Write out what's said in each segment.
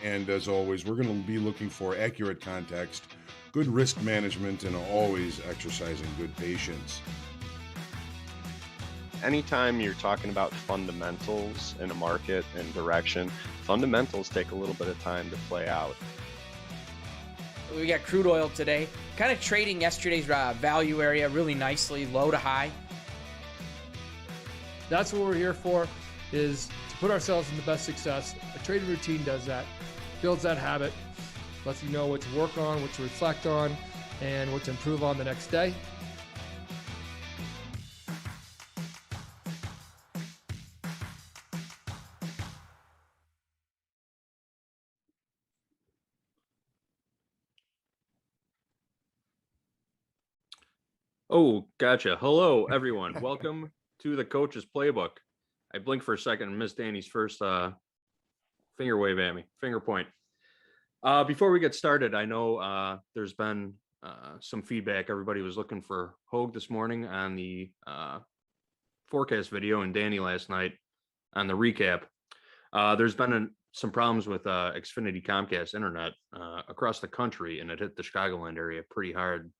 And as always, we're going to be looking for accurate context, good risk management, and always exercising good patience. Anytime you're talking about fundamentals in a market and direction, fundamentals take a little bit of time to play out. We got crude oil today, kind of trading yesterday's value area really nicely, low to high. That's what we're here for, is to put ourselves in the best success. A trading routine does that, builds that habit, lets you know what to work on, what to reflect on, and what to improve on the next day. Oh, gotcha. Hello, everyone. Welcome to the Coach's Playbook. I blinked for a second and missed Danny's first finger wave at me, finger point. Before we get started, I know there's been some feedback. Everybody was looking for Hogue this morning on the forecast video and Danny last night on the recap. There's been some problems with Xfinity Comcast internet across the country, and it hit the Chicagoland area pretty hard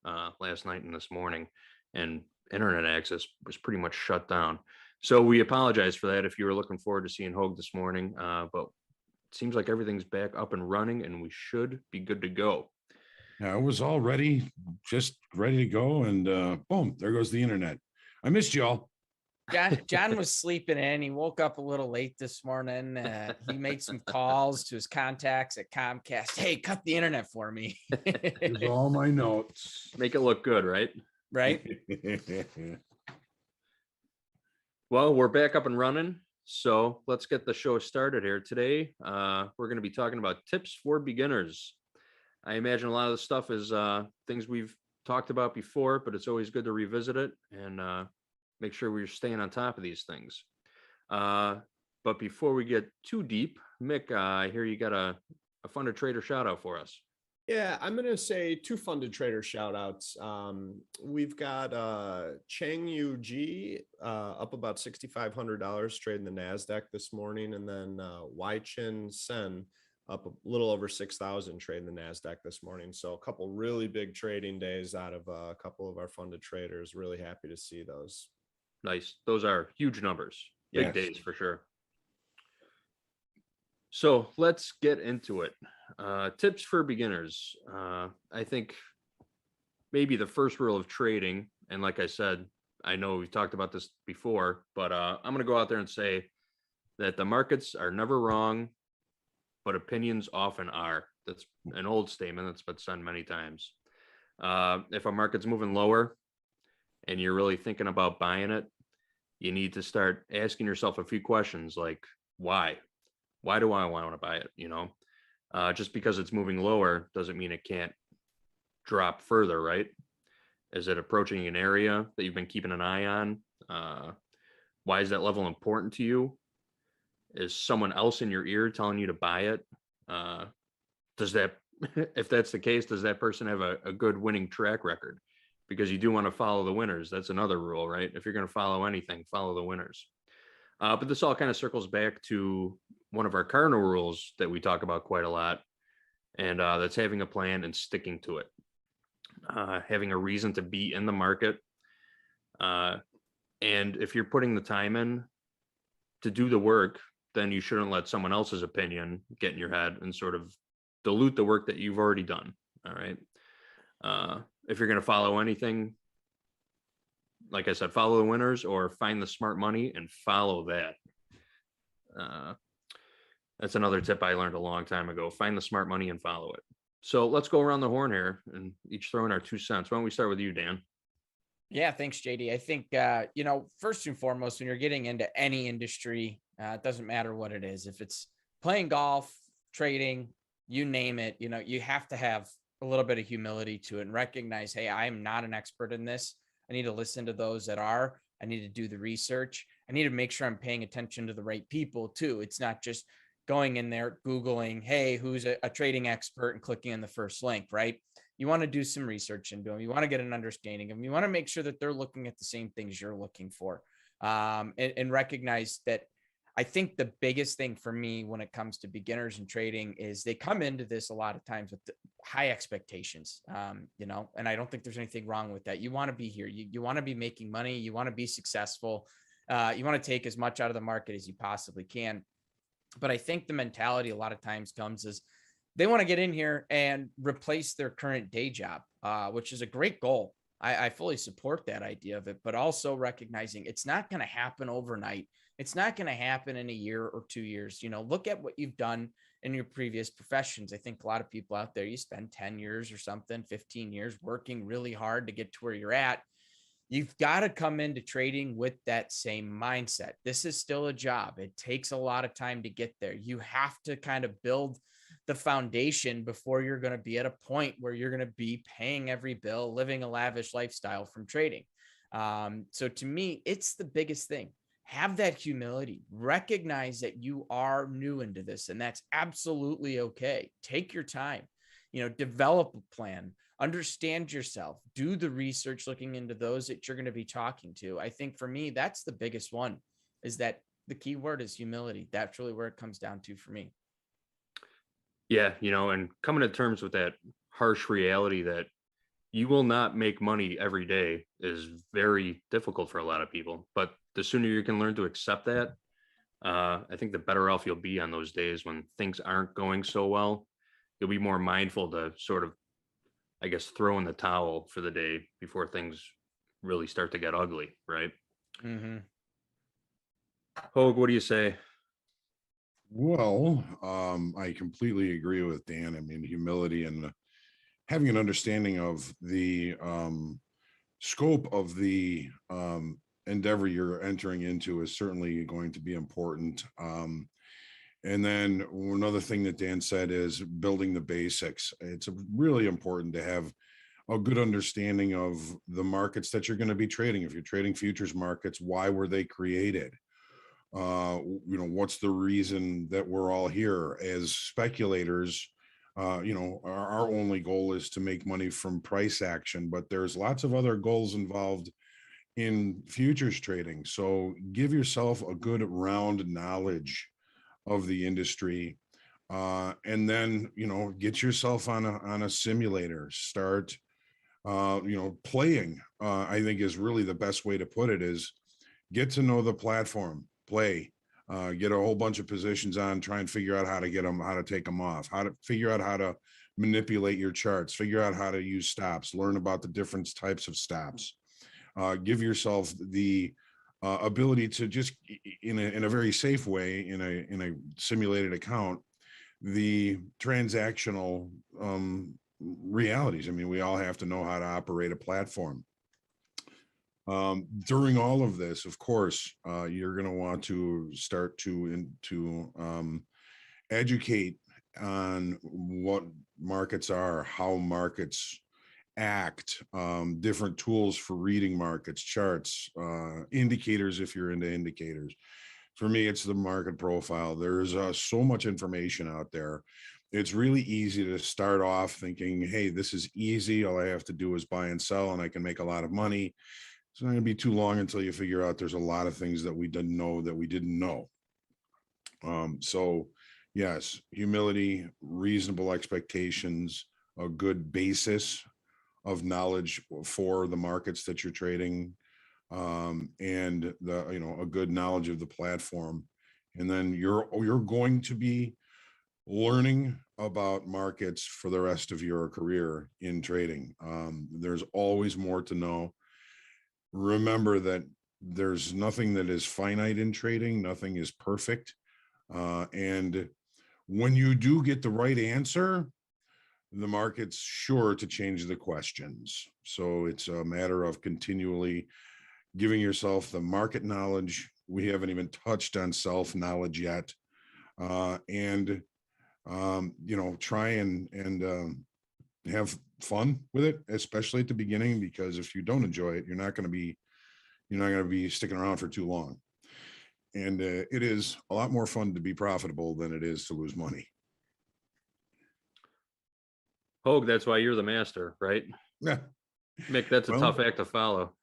last night and this morning, and internet access was pretty much shut down. So we apologize for that if you were looking forward to seeing Hogue this morning, but it seems like everything's back up and running and we should be good to go. Yeah, I was all ready, just ready to go, and boom, there goes the internet. I missed y'all. John was sleeping in. He woke up a little late this morning. He made some calls to his contacts at Comcast. Hey, cut the internet for me. Here's all my notes. Make it look good, right? Right? Well, we're back up and running. So let's get the show started here. Today, we're going to be talking about tips for beginners. I imagine a lot of the stuff is things we've talked about before, but it's always good to revisit it and make sure we're staying on top of these things. But before we get too deep, Mick, I hear you got a funded trader shout out for us. Yeah, I'm going to say two funded trader shout outs. We've got Chang Yu Ji up about $6,500 trading the NASDAQ this morning. And then Wai Chin Sen up a little over 6,000 trading the NASDAQ this morning. So a couple really big trading days out of a couple of our funded traders. Really happy to see those. Nice. Those are huge numbers. Big Yes. days for sure. So let's get into it. Tips for beginners. I think maybe the first rule of trading, and like I said, I know we've talked about this before, but I'm going to go out there and say that the markets are never wrong, but opinions often are. That's an old statement that's been said many times. If a market's moving lower and you're really thinking about buying it, you need to start asking yourself a few questions like, why? Why do I want to buy it? You know, just because it's moving lower doesn't mean it can't drop further, right? Is it approaching an area that you've been keeping an eye on? Why is that level important to you? Is someone else in your ear telling you to buy it? Does that, if that's the case, does that person have a good winning track record? Because you do want to follow the winners. That's another rule, right? If you're going to follow anything, follow the winners. But this all kind of circles back to one of our cardinal rules that we talk about quite a lot, and that's having a plan and sticking to it. Having a reason to be in the market. And if you're putting the time in to do the work, then you shouldn't let someone else's opinion get in your head and sort of dilute the work that you've already done. All right. If you're going to follow anything, like I said, follow the winners or find the smart money and follow that. That's another tip I learned a long time ago. Find the smart money and follow it. So let's go around the horn here and each throw in our 2 cents. Why don't we start with you, Dan? Yeah, thanks, JD. I think, first and foremost, when you're getting into any industry, it doesn't matter what it is. If it's playing golf, trading, you name it, you have to have a little bit of humility to it and recognize, hey, I'm not an expert in this. I need to listen to those that are. I need to do the research. I need to make sure I'm paying attention to the right people too. It's not just going in there, Googling, hey, who's a trading expert and clicking on the first link, right? You want to do some research into them. You want to get an understanding of them. You want to make sure that they're looking at the same things you're looking for, and recognize that I think the biggest thing for me when it comes to beginners and trading is they come into this a lot of times with high expectations, and I don't think there's anything wrong with that. You want to be here. You want to be making money. You want to be successful. You want to take as much out of the market as you possibly can. But I think the mentality a lot of times comes is they want to get in here and replace their current day job, which is a great goal. I fully support that idea of it, but also recognizing it's not going to happen overnight. It's not going to happen in a year or 2 years. Look at what you've done in your previous professions. I think a lot of people out there, you spend 10 years or something, 15 years working really hard to get to where you're at. You've got to come into trading with that same mindset. This is still a job. It takes a lot of time to get there. You have to kind of build the foundation before you're going to be at a point where you're going to be paying every bill, living a lavish lifestyle from trading. So to me, it's the biggest thing. Have that humility, recognize that you are new into this, and that's absolutely okay. Take your time, develop a plan, understand yourself, do the research looking into those that you're going to be talking to. I think for me, that's the biggest one, is that the key word is humility. That's really where it comes down to for me. Yeah, and coming to terms with that harsh reality that you will not make money every day is very difficult for a lot of people. But the sooner you can learn to accept that, I think the better off you'll be on those days when things aren't going so well. You'll be more mindful to sort of, I guess, throw in the towel for the day before things really start to get ugly, right? Mm-hmm. Hogue, what do you say? Well, I completely agree with Dan. I mean, humility and having an understanding of the scope of the endeavor you're entering into is certainly going to be important. And then another thing that Dan said is building the basics. It's really important to have a good understanding of the markets that you're going to be trading. If you're trading futures markets, why were they created? What's the reason that we're all here as speculators? Our only goal is to make money from price action, but there's lots of other goals involved in futures trading. So give yourself a good round knowledge of the industry, and then get yourself on a simulator. Start playing. I think is really the best way to put it. Is get to know the platform, play, get a whole bunch of positions on, try and figure out how to get them, how to take them off, how to figure out how to manipulate your charts, figure out how to use stops, learn about the different types of stops. Give yourself the ability to just in a very safe way, in a simulated account, the transactional realities. I mean, we all have to know how to operate a platform. During all of this, of course, you're going to want to start to educate on what markets are, how markets act, different tools for reading markets, charts, indicators if you're into indicators. For me, it's the market profile. There's so much information out there. It's really easy to start off thinking, hey, this is easy. All I have to do is buy and sell and I can make a lot of money. It's not going to be too long until you figure out there's a lot of things that we didn't know that we didn't know. So yes, humility, reasonable expectations, a good basis of knowledge for the markets that you're trading, and a good knowledge of the platform. And then you're going to be learning about markets for the rest of your career in trading. There's always more to know. Remember that there's nothing that is finite in trading. Nothing is perfect. And when you do get the right answer, the market's sure to change the questions. So it's a matter of continually giving yourself the market knowledge. We haven't even touched on self-knowledge yet. And try and have fun with it, especially at the beginning, because if you don't enjoy it, you're not going to be sticking around for too long. And it is a lot more fun to be profitable than it is to lose money. Hogue, that's why you're the master, right? Yeah. Mick, that's a Well, tough act to follow.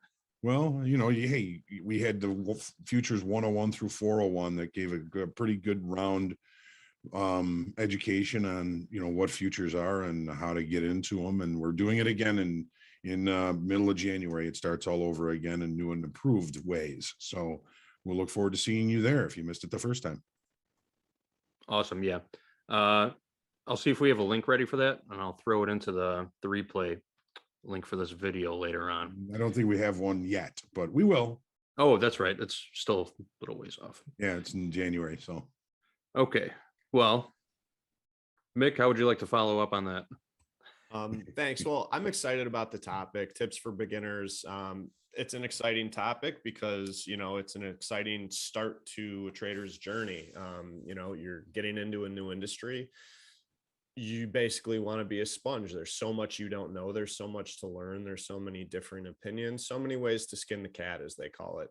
Well, hey, we had the futures 101 through 401 that gave a pretty good round education on what futures are and how to get into them, and we're doing it again in middle of January. It starts all over again in new and improved ways, so we'll look forward to seeing you there if you missed it the first time. Awesome. Yeah. I'll see if we have a link ready for that, and I'll throw it into the replay link for this video later on. I don't think we have one yet, but we will. Oh, that's right. It's still a little ways off. Yeah, it's in January. So, okay. Well, Mick, how would you like to follow up on that? Thanks. Well, I'm excited about the topic, tips for beginners. It's an exciting topic because, it's an exciting start to a trader's journey. You're getting into a new industry. You basically want to be a sponge. There's so much you don't know. There's so much to learn. There's so many different opinions, so many ways to skin the cat, as they call it.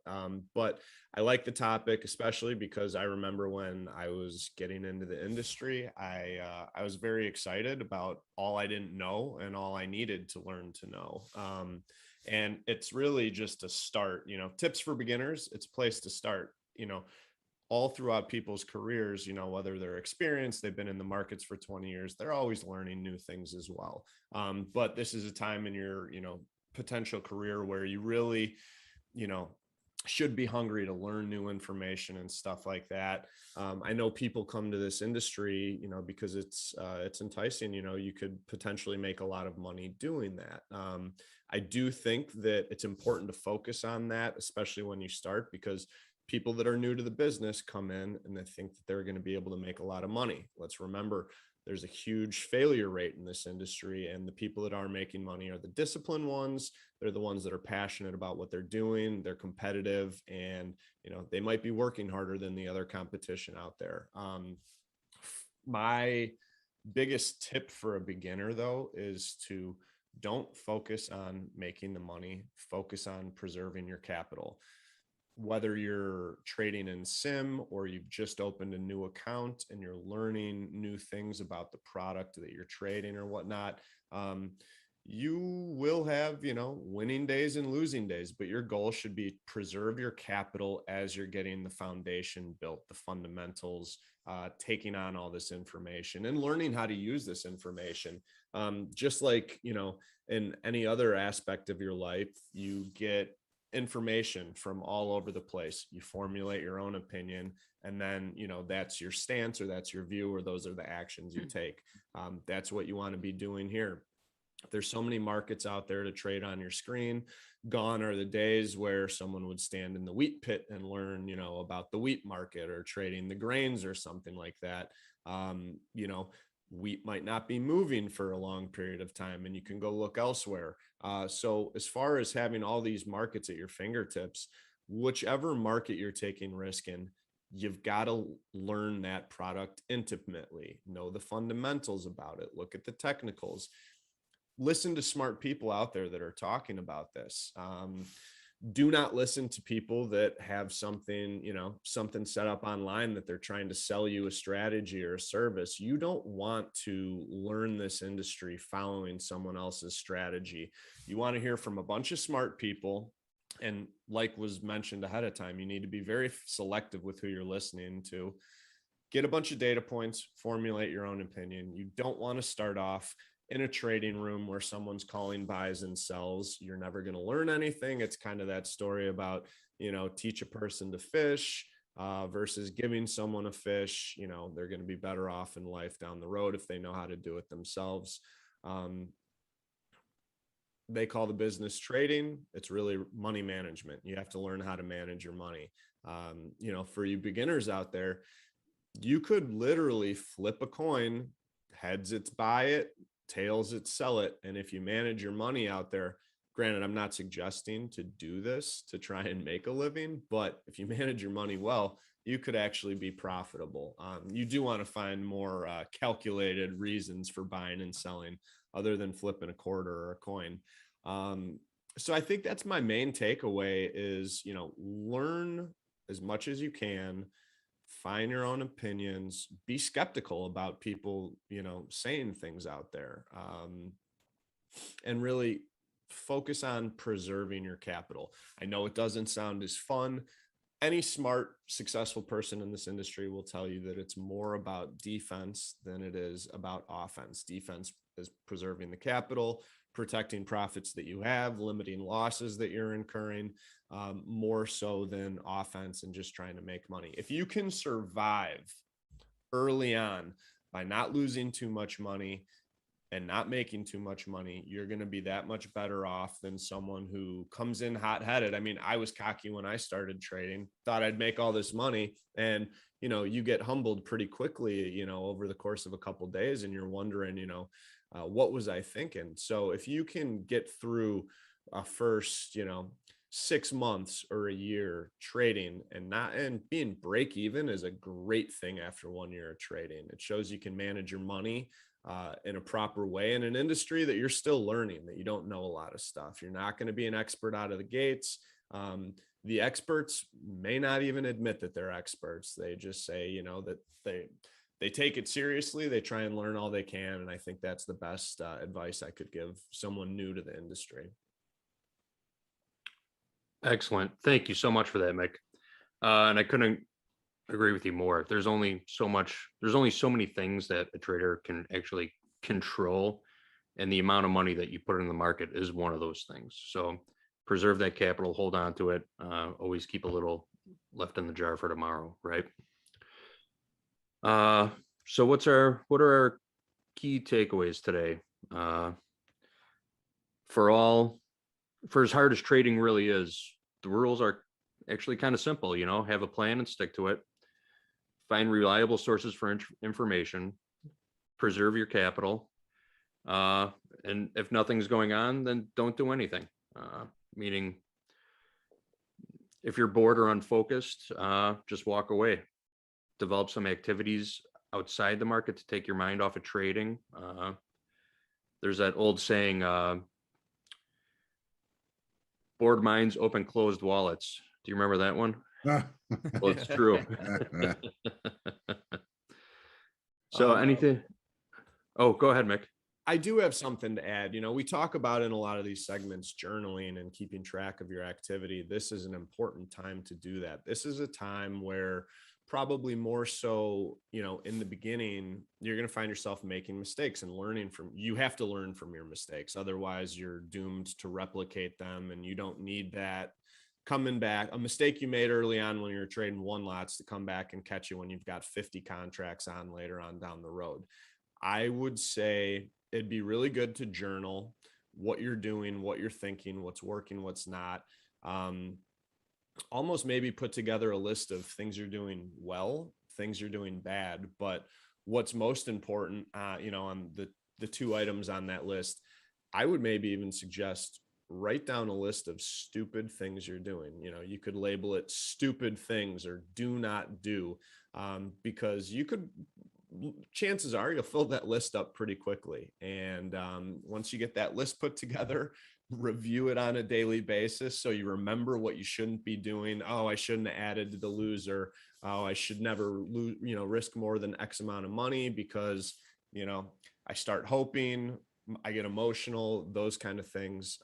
But I like the topic, especially because I remember when I was getting into the industry, I was very excited about all I didn't know and all I needed to learn to know. And it's really just a start, tips for beginners. It's a place to start, all throughout people's careers, whether they're experienced, they've been in the markets for 20 years, they're always learning new things as well. But this is a time in your, potential career where you really, should be hungry to learn new information and stuff like that. I know people come to this industry, because it's enticing. You could potentially make a lot of money doing that. I do think that it's important to focus on that, especially when you start, because people that are new to the business come in and they think that they're going to be able to make a lot of money. Let's remember, there's a huge failure rate in this industry, and the people that are making money are the disciplined ones. They're the ones that are passionate about what they're doing. They're competitive, and they might be working harder than the other competition out there. My biggest tip for a beginner, though, is to don't focus on making the money. Focus on preserving your capital. Whether you're trading in sim or you've just opened a new account and you're learning new things about the product that you're trading or whatnot, you will have, winning days and losing days, but your goal should be preserve your capital as you're getting the foundation built, the fundamentals, taking on all this information and learning how to use this information. Just like, in any other aspect of your life, you get information from all over the place. You formulate your own opinion, and then that's your stance, or that's your view, or those are the actions you take. That's what you want to be doing here. There's so many markets out there to trade on your screen. Gone are the days where someone would stand in the wheat pit and learn about the wheat market, or trading the grains or something like that. Wheat might not be moving for a long period of time, and you can go look elsewhere. So as far as having all these markets at your fingertips, whichever market you're taking risk in, you've got to learn that product intimately, know the fundamentals about it, look at the technicals, listen to smart people out there that are talking about this. Do not listen to people that have something set up online that they're trying to sell you a strategy or a service. You don't want to learn this industry following someone else's strategy. You want to hear from a bunch of smart people. And like was mentioned ahead of time, you need to be very selective with who you're listening to. Get a bunch of data points, formulate your own opinion. You don't want to start off in a trading room where someone's calling buys and sells. You're never going to learn anything. It's kind of that story about, teach a person to fish versus giving someone a fish. They're going to be better off in life down the road if they know how to do it themselves. They call the business trading. It's really money management. You have to learn how to manage your money. For you beginners out there, you could literally flip a coin, heads it's buy it, tails it sell it. And if you manage your money out there, granted, I'm not suggesting to do this to try and make a living, but if you manage your money well, you could actually be profitable. You do want to find more calculated reasons for buying and selling other than flipping a quarter or a coin. So I think that's my main takeaway is, learn as much as you can, find your own opinions, be skeptical about people, saying things out there, and really focus on preserving your capital. I know it doesn't sound as fun. Any smart, successful person in this industry will tell you that it's more about defense than it is about offense. Defense is preserving the capital, protecting profits that you have, limiting losses that you're incurring, more so than offense and just trying to make money. If you can survive early on by not losing too much money and not making too much money, you're going to be that much better off than someone who comes in hot-headed. I mean, I was cocky when I started trading, thought I'd make all this money, and you get humbled pretty quickly, over the course of a couple of days, and you're wondering, what was I thinking? So if you can get through a first, 6 months or a year trading and being break even is a great thing after 1 year of trading. It shows you can manage your money in a proper way in an industry that you're still learning, that you don't know a lot of stuff. You're not going to be an expert out of the gates. The experts may not even admit that they're experts. They just say, that they take it seriously. They try and learn all they can. And I think that's the best advice I could give someone new to the industry. Excellent. Thank you so much for that, Mick. And I couldn't agree with you more. There's only so many things that a trader can actually control, and the amount of money that you put in the market is one of those things. So preserve that capital, hold on to it, always keep a little left in the jar for tomorrow, right? So what are our key takeaways today? For as hard as trading really is, the rules are actually kind of simple. Have a plan and stick to it. Find reliable sources for information, preserve your capital, and if nothing's going on, then don't do anything. Meaning, if you're bored or unfocused, just walk away. Develop some activities outside the market to take your mind off of trading. There's that old saying, bored minds open closed wallets. Do you remember that one? Well, it's true. So anything? Oh, go ahead, Mick. I do have something to add. We talk about in a lot of these segments, journaling and keeping track of your activity. This is an important time to do that. This is a time where probably more so, in the beginning, you're going to find yourself making mistakes and you have to learn from your mistakes. Otherwise you're doomed to replicate them, and you don't need that coming back. A mistake you made early on when you're trading one lots to come back and catch you when you've got 50 contracts on later on down the road. I would say it'd be really good to journal what you're doing, what you're thinking, what's working, what's not. Almost maybe put together a list of things you're doing well, things you're doing bad, but what's most important, on the 2 items on that list, I would maybe even suggest write down a list of stupid things you're doing. You could label it stupid things or do not do, because chances are you'll fill that list up pretty quickly. And once you get that list put together, review it on a daily basis so you remember what you shouldn't be doing. Oh, I shouldn't have added to the loser. Oh, I should never risk more than X amount of money because I start hoping, I get emotional, those kind of things.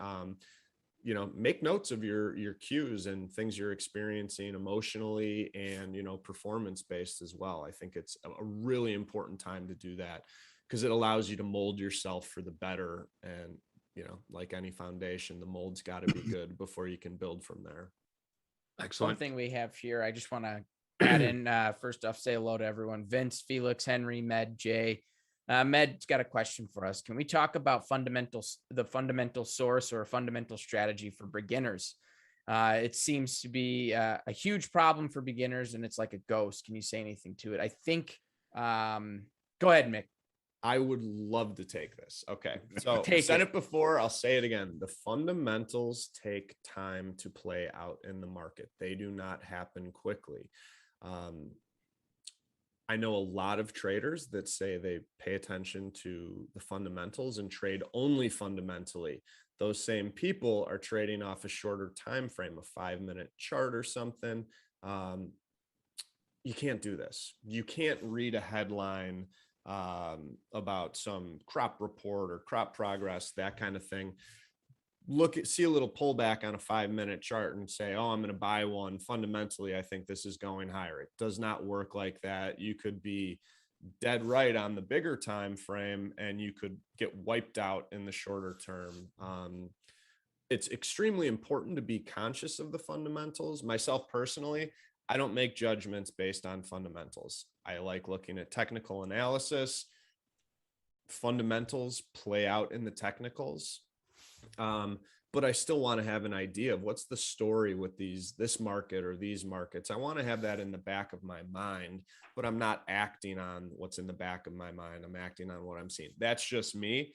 Make notes of your cues and things you're experiencing emotionally and, performance based as well. I think it's a really important time to do that because it allows you to mold yourself for the better. And, like any foundation, the mold's got to be good before you can build from there. Excellent. One thing we have here, I just want to add in, first off, say hello to everyone. Vince, Felix, Henry, Med, Jay. Med's got a question for us. Can we talk about the fundamental source or a fundamental strategy for beginners? It seems to be a huge problem for beginners, and it's like a ghost. Can you say anything to it? I think, go ahead, Mick. I would love to take this. Okay. So I said it before, I'll say it again. The fundamentals take time to play out in the market. They do not happen quickly. I know a lot of traders that say they pay attention to the fundamentals and trade only fundamentally. Those same people are trading off a shorter time frame, a 5-minute chart or something. You can't do this. You can't read a headline about some crop report or crop progress, that kind of thing. see a little pullback on a 5-minute chart and say, oh, I'm going to buy one. Fundamentally, I think this is going higher. It does not work like that. You could be dead right on the bigger time frame and you could get wiped out in the shorter term. It's extremely important to be conscious of the fundamentals. Myself personally, I don't make judgments based on fundamentals. I like looking at technical analysis. Fundamentals play out in the technicals. But I still want to have an idea of what's the story with this market or these markets. I want to have that in the back of my mind, but I'm not acting on what's in the back of my mind. I'm acting on what I'm seeing. That's just me.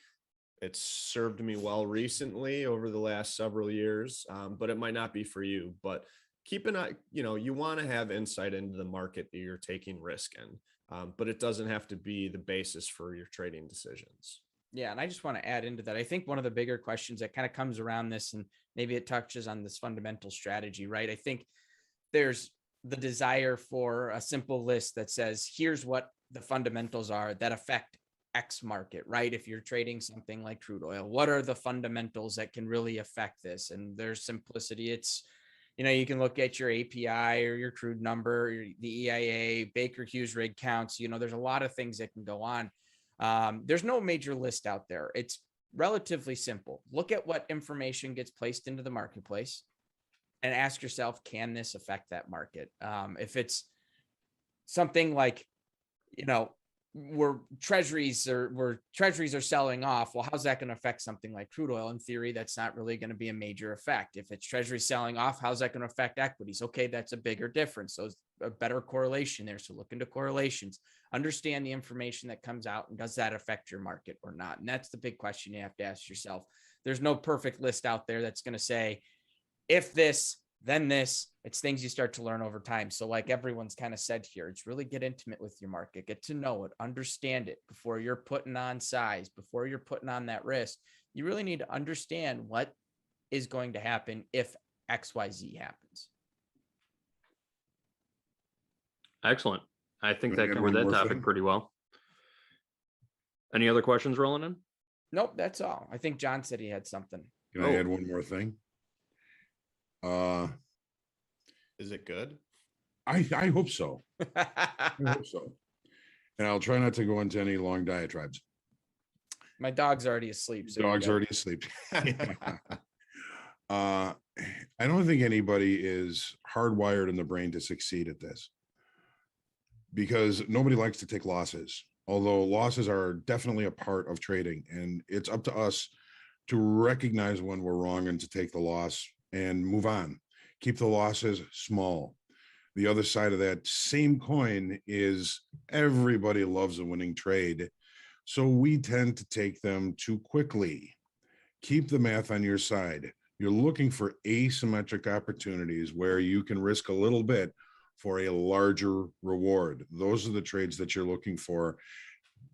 It's served me well recently over the last several years, but it might not be for you. But keep an eye, you want to have insight into the market that you're taking risk in, but it doesn't have to be the basis for your trading decisions. Yeah. And I just want to add into that. I think one of the bigger questions that kind of comes around this, and maybe it touches on this fundamental strategy, right? I think there's the desire for a simple list that says, here's what the fundamentals are that affect X market, right? If you're trading something like crude oil, what are the fundamentals that can really affect this? And there's simplicity. It's, you can look at your API or your crude number, the EIA, Baker Hughes rig counts, there's a lot of things that can go on. There's no major list out there. It's relatively simple. Look at what information gets placed into the marketplace and ask yourself, can this affect that market? If it's something like, where treasuries are selling off, well, how's that going to affect something like crude oil? In theory, that's not really going to be a major effect. If it's treasuries selling off, how's that going to affect equities? Okay, that's a bigger difference. So a better correlation there. So look into correlations, understand the information that comes out, and does that affect your market or not? And that's the big question you have to ask yourself. There's no perfect list out there that's going to say, if this, then this. It's things you start to learn over time. So like everyone's kind of said here, it's really get intimate with your market, get to know it, understand it before you're putting on size, before you're putting on that risk. You really need to understand what is going to happen if XYZ happens. Excellent. I think Can I that add covered one that more topic thing? pretty well. Any other questions rolling in? Nope, that's all. I think John said he had something. Can I add one more thing? Is it good? I hope so. I hope so. And I'll try not to go into any long diatribes. My dog's already asleep. So Dog's already asleep. I don't think anybody is hardwired in the brain to succeed at this, because nobody likes to take losses, although losses are definitely a part of trading, and it's up to us to recognize when we're wrong and to take the loss and move on. Keep the losses small. The other side of that same coin is everybody loves a winning trade, so we tend to take them too quickly. Keep the math on your side. You're looking for asymmetric opportunities where you can risk a little bit for a larger reward. Those are the trades that you're looking for.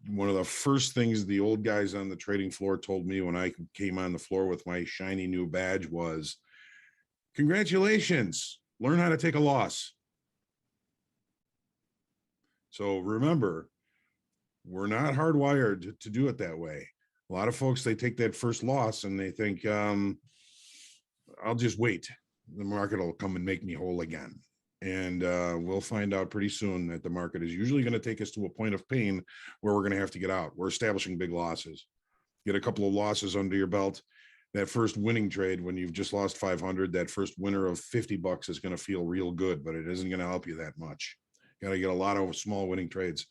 One of the first things the old guys on the trading floor told me when I came on the floor with my shiny new badge was, congratulations, learn how to take a loss. So remember, we're not hardwired to do it that way. A lot of folks, they take that first loss and they think, I'll just wait. The market will come and make me whole again. And we'll find out pretty soon that the market is usually going to take us to a point of pain where we're going to have to get out. We're establishing big losses. Get a couple of losses under your belt. That first winning trade, when you've just lost 500, that first winner of $50 is going to feel real good, but it isn't going to help you that much. You got to get a lot of small winning trades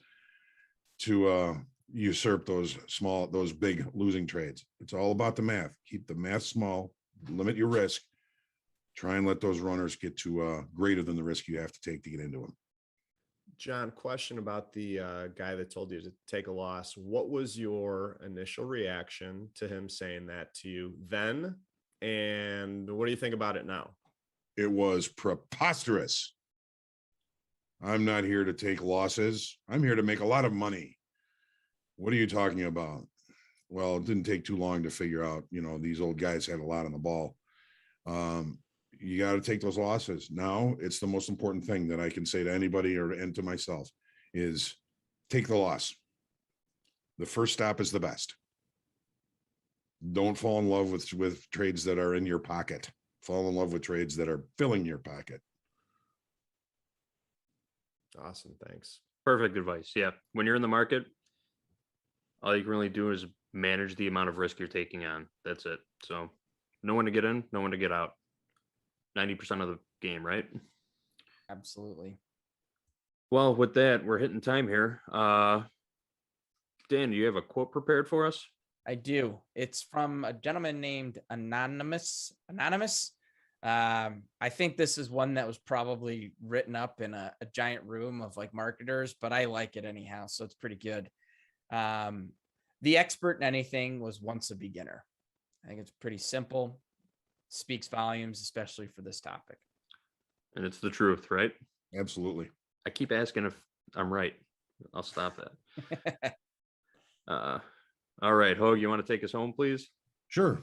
to usurp those big losing trades. It's all about the math. Keep the math small, limit your risk. Try and let those runners get to greater than the risk you have to take to get into them. John, question about the guy that told you to take a loss. What was your initial reaction to him saying that to you then? And what do you think about it now? It was preposterous. I'm not here to take losses. I'm here to make a lot of money. What are you talking about? Well, it didn't take too long to figure out, these old guys had a lot on the ball. You got to take those losses. Now it's the most important thing that I can say to anybody and to myself is take the loss. The first stop is the best. Don't fall in love with trades that are in your pocket. Fall in love with trades that are filling your pocket. Awesome. Thanks. Perfect advice. Yeah. When you're in the market, all you can really do is manage the amount of risk you're taking on. That's it. So no one to get in, no one to get out. 90% of the game, right? Absolutely. Well, with that, we're hitting time here. Dan, do you have a quote prepared for us? I do. It's from a gentleman named Anonymous. I think this is one that was probably written up in a giant room of like marketers, but I like it anyhow. So it's pretty good. The expert in anything was once a beginner. I think it's pretty simple, speaks volumes, especially for this topic. And it's the truth, right? Absolutely. I keep asking if I'm right. I'll stop that. All right, Hogue, you want to take us home, please? Sure.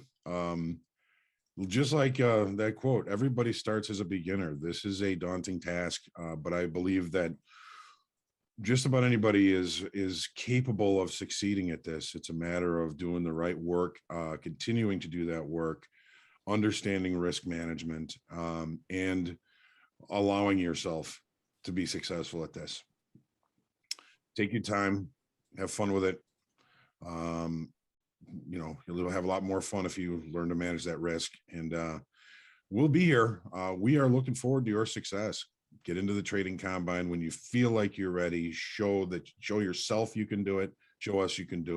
Just like that quote, everybody starts as a beginner. This is a daunting task, but I believe that just about anybody is capable of succeeding at this. It's a matter of doing the right work, continuing to do that work, understanding risk management, and allowing yourself to be successful at this. Take your time, have fun with it. You'll have a lot more fun if you learn to manage that risk. And we'll be here. We are looking forward to your success. Get into the trading combine when you feel like you're ready. Show yourself you can do it. Show us you can do it.